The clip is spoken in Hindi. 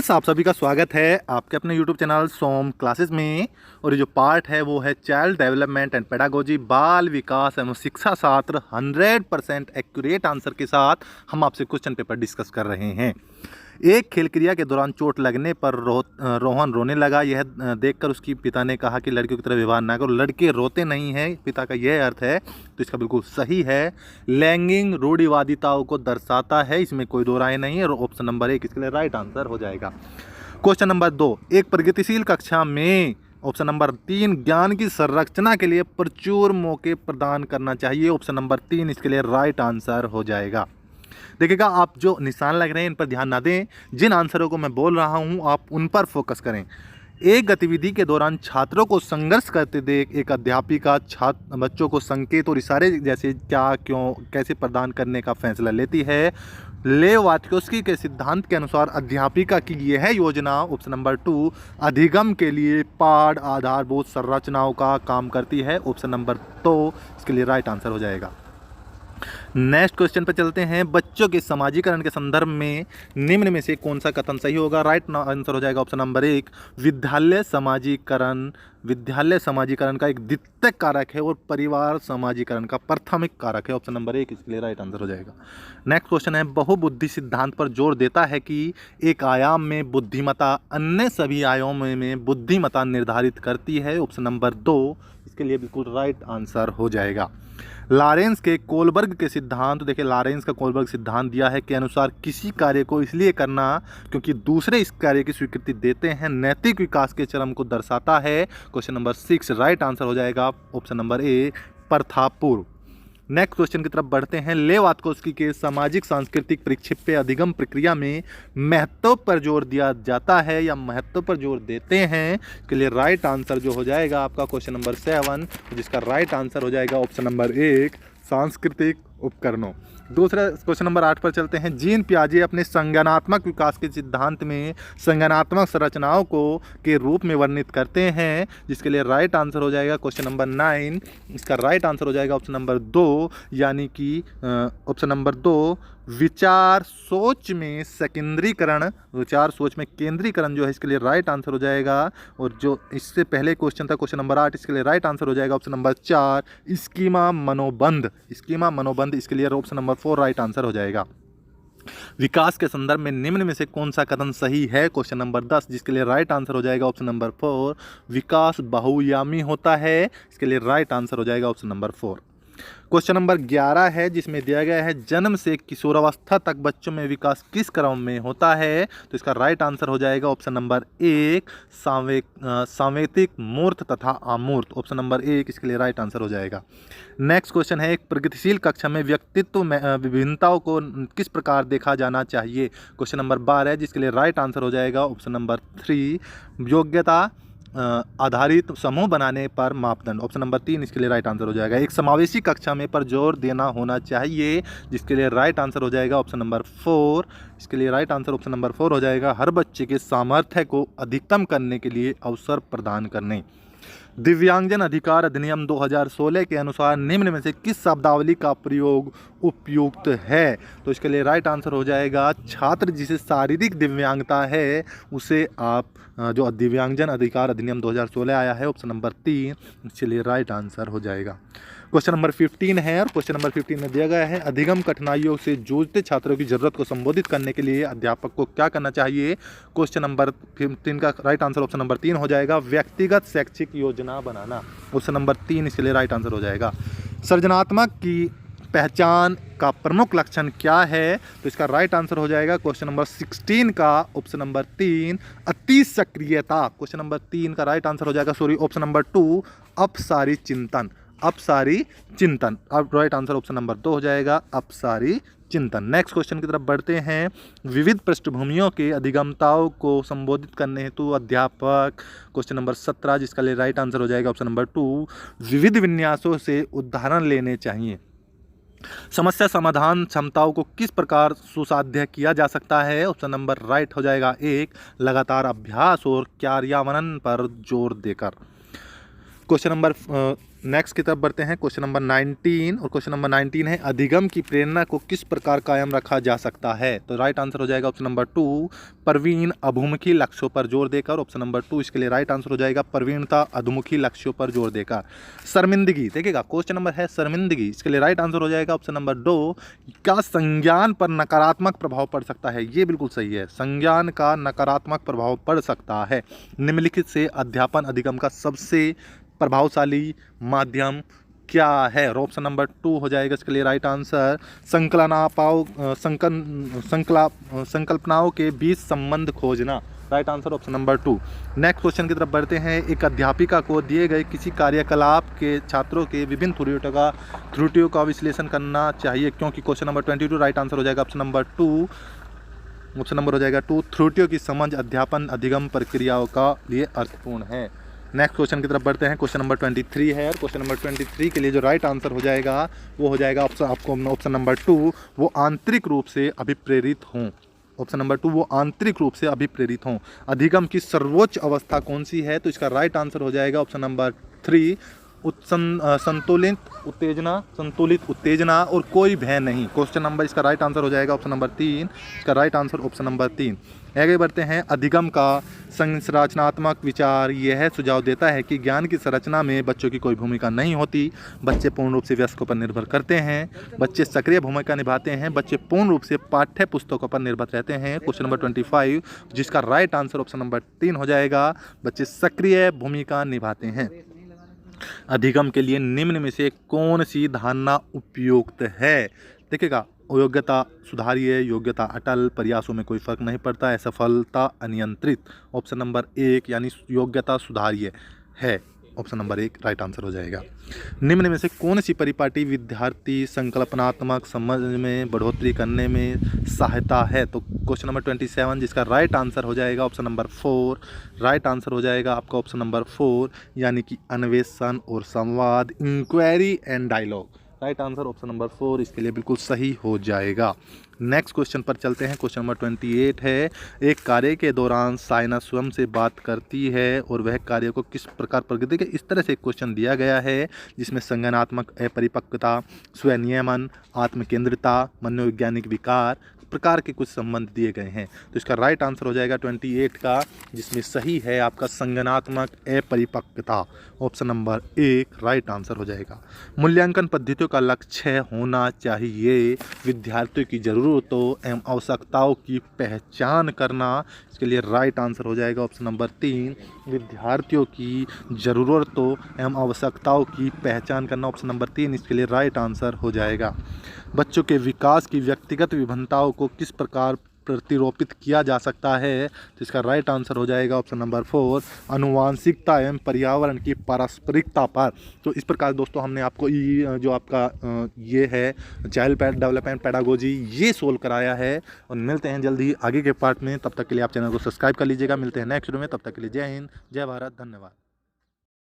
व्यूअर्स, आप सभी का स्वागत है आपके अपने यूट्यूब चैनल सोम क्लासेस में। और ये जो पार्ट है वो है चाइल्ड डेवलपमेंट एंड पेडागोजी, बाल विकास एवं शिक्षा शास्त्र। 100% एक्यूरेट आंसर के साथ हम आपसे क्वेश्चन पेपर डिस्कस कर रहे हैं। एक खेल क्रिया के दौरान चोट लगने पर रोहन रोने लगा। यह देखकर उसकी पिता ने कहा कि लड़कियों की तरह व्यवहार ना करो। लड़के रोते नहीं हैं, पिता का यह अर्थ है, तो इसका बिल्कुल सही है। लैंगिक रूढ़िवादिताओं को दर्शाता है, इसमें कोई दो राय नहीं है। और ऑप्शन नंबर 1 इसके लिए राइट आंसर हो जाएगा। क्वेश्चन नंबर 2, एक प्रगतिशील कक्षा में ऑप्शन नंबर 3 ज्ञान की संरचना के लिए प्रचुर मौके प्रदान करना चाहिए। ऑप्शन नंबर 3 इसके लिए राइट आंसर हो जाएगा। देखिएगा, आप जो निशान लग रहे हैं इन पर ध्यान ना दें। जिन आंसरों को मैं बोल रहा हूं आप उन पर फोकस करें। एक गतिविधि के दौरान छात्रों को संघर्ष करते देख एक अध्यापिका बच्चों को संकेत और इशारे जैसे क्या, क्यों, कैसे प्रदान करने का फैसला लेती है। लेव वाटकोस्की के सिद्धांत के अनुसार अध्यापिका की यह योजना ऑप्शन नंबर 2 अधिगम के लिए पाठ आधारभूत संरचनाओं का काम करती है। ऑप्शन नंबर 2 इसके लिए राइट आंसर हो जाएगा। नेक्स्ट क्वेश्चन पर चलते हैं। बच्चों के समाजीकरण के संदर्भ में निम्न में से कौन सा कथन सही होगा? राइट आंसर हो जाएगा ऑप्शन नंबर 1 विद्यालय समाजीकरण का एक द्वितीयक कारक है और परिवार समाजीकरण का प्राथमिक कारक है। ऑप्शन नंबर 1 इसके लिए राइट आंसर हो जाएगा। नेक्स्ट क्वेश्चन है, बहुबुद्धि सिद्धांत पर जोर देता है कि एक आयाम में बुद्धिमत्ता अन्य सभी आयामों में बुद्धिमत्ता निर्धारित करती है। ऑप्शन नंबर 2 इसके लिए बिल्कुल राइट आंसर हो जाएगा। लॉरेंस के कोलबर्ग के सिद्धांत, देखिए लॉरेंस का कोलबर्ग सिद्धांत दिया है के अनुसार किसी कार्य को इसलिए करना क्योंकि दूसरे इस कार्य की स्वीकृति देते हैं नैतिक विकास के चरम को दर्शाता है। क्वेश्चन नंबर 6 राइट आंसर हो जाएगा। ऑप्शन नंबर ए प्रथापूर्व। नेक्स्ट क्वेश्चन की तरफ बढ़ते हैं। लेव वाटकोस्की के सामाजिक सांस्कृतिक परिक्षेप्य अधिगम प्रक्रिया में महत्व पर जोर दिया जाता है या महत्व पर जोर देते हैं? इसके लिए राइट आंसर जो हो जाएगा आपका क्वेश्चन नंबर 7, जिसका राइट आंसर हो जाएगा ऑप्शन नंबर 1 सांस्कृतिक उपकरणों। दूसरा क्वेश्चन नंबर 8 पर चलते हैं। जीन पियाजे अपने संज्ञानात्मक विकास के सिद्धांत में संज्ञानात्मक संरचनाओं को के रूप में वर्णित करते हैं, जिसके लिए राइट आंसर हो जाएगा क्वेश्चन नंबर 9 इसका राइट आंसर हो जाएगा ऑप्शन नंबर 2, यानी कि ऑप्शन नंबर 2 विचार सोच में सेकेंद्रीकरण, विचार सोच में केंद्रीकरण जो है इसके लिए राइट आंसर हो जाएगा। और जो इससे पहले क्वेश्चन था क्वेश्चन नंबर 8 इसके लिए राइट आंसर हो जाएगा ऑप्शन नंबर 4 स्कीमा मनोबंध इसके लिए ऑप्शन नंबर 4 राइट आंसर हो जाएगा। विकास के संदर्भ में निम्न में से कौन सा कथन सही है? क्वेश्चन नंबर 10 जिसके लिए राइट आंसर हो जाएगा ऑप्शन नंबर 4 विकास बहुआयामी होता है। इसके लिए राइट आंसर हो जाएगा ऑप्शन नंबर 4। क्वेश्चन नंबर 11 है जिसमें दिया गया है जन्म से किशोरावस्था तक बच्चों में विकास किस क्रम में होता है? तो इसका राइट आंसर हो जाएगा ऑप्शन नंबर 1 सांवेतिक, मूर्त तथा अमूर्त। ऑप्शन नंबर 1 इसके लिए राइट आंसर हो जाएगा। नेक्स्ट क्वेश्चन है, एक प्रगतिशील कक्षा में व्यक्तित्व में विभिन्नताओं को किस प्रकार देखा जाना चाहिए? क्वेश्चन नंबर 12 है जिसके लिए राइट आंसर हो जाएगा ऑप्शन नंबर 3 योग्यता आधारित समूह बनाने पर मापदंड। ऑप्शन नंबर 3 इसके लिए राइट आंसर हो जाएगा। एक समावेशी कक्षा में पर जोर देना होना चाहिए, जिसके लिए राइट आंसर हो जाएगा ऑप्शन नंबर 4। इसके लिए राइट आंसर ऑप्शन नंबर 4 हो जाएगा। हर बच्चे के सामर्थ्य को अधिकतम करने के लिए अवसर प्रदान करने। दिव्यांगजन अधिकार अधिनियम 2016 के अनुसार निम्न में से किस शब्दावली का प्रयोग उपयुक्त है? तो इसके लिए राइट आंसर हो जाएगा छात्र जिसे शारीरिक दिव्यांगता है उसे आप जो दिव्यांगजन अधिकार अधिनियम 2016 आया है ऑप्शन नंबर 3 इसके लिए राइट आंसर हो जाएगा। क्वेश्चन नंबर 15 है और क्वेश्चन नंबर 15 में दिया गया है अधिगम कठिनाइयों से जूझते छात्रों की जरूरत को संबोधित करने के लिए अध्यापक को क्या करना चाहिए? क्वेश्चन नंबर 15 का राइट आंसर ऑप्शन नंबर 3 हो जाएगा व्यक्तिगत शैक्षिक योजना बनाना। ऑप्शन नंबर 3 इसके लिए राइट आंसर हो जाएगा। सृजनात्मक की पहचान का प्रमुख लक्षण क्या है? तो इसका राइट आंसर हो जाएगा क्वेश्चन नंबर 16 का ऑप्शन नंबर 3 अति सक्रियता। क्वेश्चन नंबर 3 का राइट आंसर हो जाएगा ऑप्शन नंबर 2 अपसारी चिंतन। अब राइट आंसर ऑप्शन नंबर 2 हो जाएगा अपसारी चिंतन। नेक्स्ट क्वेश्चन की तरफ बढ़ते हैं। विविध पृष्ठभूमियों के अधिगमताओं को संबोधित करने हेतु अध्यापक क्वेश्चन नंबर 17 जिसका लिए राइट आंसर हो जाएगा ऑप्शन नंबर 2 विविध विन्यासों से उदाहरण लेने चाहिए। समस्या समाधान क्षमताओं को किस प्रकार सुसाध्य किया जा सकता है? ऑप्शन नंबर राइट हो जाएगा 1 लगातार अभ्यास और कार्यान्वयन पर जोर देकर। क्वेश्चन नंबर नेक्स्ट की तरफ बढ़ते हैं क्वेश्चन नंबर 19 और क्वेश्चन नंबर 19 है अधिगम की प्रेरणा को किस प्रकार कायम रखा जा सकता है। तो राइट आंसर हो जाएगा ऑप्शन नंबर 2 प्रवीण अभुमुखी लक्ष्यों पर जोर देकर। ऑप्शन नंबर 2 इसके लिए राइट आंसर हो जाएगा प्रवीणता अधोमुखी लक्ष्यों पर जोर देकर। शर्मिंदगी देखिएगा क्वेश्चन नंबर है शर्मिंदगी, इसके लिए राइट आंसर हो जाएगा ऑप्शन नंबर 2 का संज्ञान पर नकारात्मक प्रभाव पड़ सकता है। ये बिल्कुल सही है, संज्ञान का नकारात्मक प्रभाव पड़ सकता है। निम्नलिखित से अध्यापन अधिगम का सबसे प्रभावशाली माध्यम क्या है। और ऑप्शन नंबर 2 हो जाएगा इसके लिए राइट आंसर संकल्पनाओं के बीच संबंध खोजना। Right answer option number 2। Next question की तरफ बढ़ते हैं। एक अध्यापिका को दिए गए किसी कार्यकलाप के छात्रों के विभिन्न त्रुटियों का विश्लेषण करना चाहिए, क्योंकि क्वेश्चन नंबर 22 राइट आंसर हो जाएगा ऑप्शन नंबर 2। ऑप्शन नंबर हो जाएगा 2 त्रुटियों की समझ अध्यापन अधिगम प्रक्रियाओं का लिए अर्थपूर्ण है। नेक्स्ट क्वेश्चन की तरफ बढ़ते हैं। क्वेश्चन नंबर 23 है और क्वेश्चन नंबर 23 के लिए जो राइट आंसर हो जाएगा वो हो जाएगा ऑप्शन नंबर 2 वो आंतरिक रूप से अभिप्रेरित हों। ऑप्शन नंबर 2 वो आंतरिक रूप से अभिप्रेरित हों। अधिगम की सर्वोच्च अवस्था कौन सी है, तो इसका राइट आंसर हो जाएगा ऑप्शन नंबर 3 संतुलित उत्तेजना और कोई भय नहीं। क्वेश्चन नंबर इसका राइट आंसर हो जाएगा ऑप्शन नंबर 3, इसका राइट आंसर ऑप्शन नंबर 3। आगे बढ़ते हैं। अधिगम का संरचनात्मक विचार यह सुझाव देता है कि ज्ञान की संरचना में बच्चों की कोई भूमिका नहीं होती। बच्चे पूर्ण रूप से वयस्कों पर निर्भर करते हैं। बच्चे सक्रिय भूमिका निभाते हैं। बच्चे पूर्ण रूप से पाठ्य पुस्तकों पर निर्भर रहते हैं। क्वेश्चन नंबर 25 जिसका राइट आंसर ऑप्शन नंबर 3 हो जाएगा, बच्चे सक्रिय भूमिका निभाते हैं। अधिगम के लिए निम्न में से कौन सी धारणा उपयुक्त है। देखिएगा योग्यता सुधारिए, योग्यता अटल, प्रयासों में कोई फर्क नहीं पड़ता, असफलता अनियंत्रित। ऑप्शन नंबर 1 यानी योग्यता सुधारिए है ऑप्शन नंबर 1 राइट आंसर हो जाएगा। निम्न में से कौन सी परिपाटी विद्यार्थी संकल्पनात्मक समझ में बढ़ोतरी करने में सहायता है। तो क्वेश्चन नंबर 27 जिसका राइट आंसर हो जाएगा ऑप्शन नंबर 4। राइट आंसर हो जाएगा आपका ऑप्शन नंबर 4 यानी कि अन्वेषण और संवाद, inquiry and dialogue. Right answer option number 4 इसके लिए बिल्कुल सही हो जाएगा। नेक्स्ट क्वेश्चन पर चलते हैं। क्वेश्चन नंबर 28 है। एक कार्य के दौरान साइना स्वयं से बात करती है और वह कार्य को किस प्रकार प्रगति के इस तरह से एक क्वेश्चन दिया गया है जिसमें संज्ञानात्मक अपरिपक्वता, स्वनियमन, आत्मकेंद्रिता, मनोवैज्ञानिक विकार प्रकार के कुछ संबंध दिए गए हैं। तो इसका राइट आंसर हो जाएगा 28 का, जिसमें सही है आपका संज्ञानात्मक अपरिपक्वता। ऑप्शन नंबर 1 राइट आंसर हो जाएगा। मूल्यांकन पद्धतियों का लक्ष्य होना चाहिए विद्यार्थियों की ज़रूरतों एवं आवश्यकताओं की पहचान करना। इसके लिए राइट आंसर हो जाएगा ऑप्शन नंबर 3 विद्यार्थियों की ज़रूरतों एवं आवश्यकताओं की पहचान करना। ऑप्शन नंबर 3 इसके लिए राइट आंसर हो जाएगा। बच्चों के विकास की व्यक्तिगत विभिन्नताओं को किस प्रकार प्रतिरोपित किया जा सकता है, तो इसका राइट आंसर हो जाएगा ऑप्शन नंबर 4 आनुवांशिकता एवं पर्यावरण की पारस्परिकता पर। तो इस प्रकार दोस्तों हमने आपको जो आपका ये है चाइल्ड डेवलपमेंट पेडागोजी ये सोल्व कराया है और मिलते हैं जल्दी ही आगे के पार्ट में। तब तक के लिए आप चैनल को सब्सक्राइब कर लीजिएगा। मिलते हैं नेक्स्ट वीडियो में, तब तक के लिए जय हिंद, जय भारत, धन्यवाद।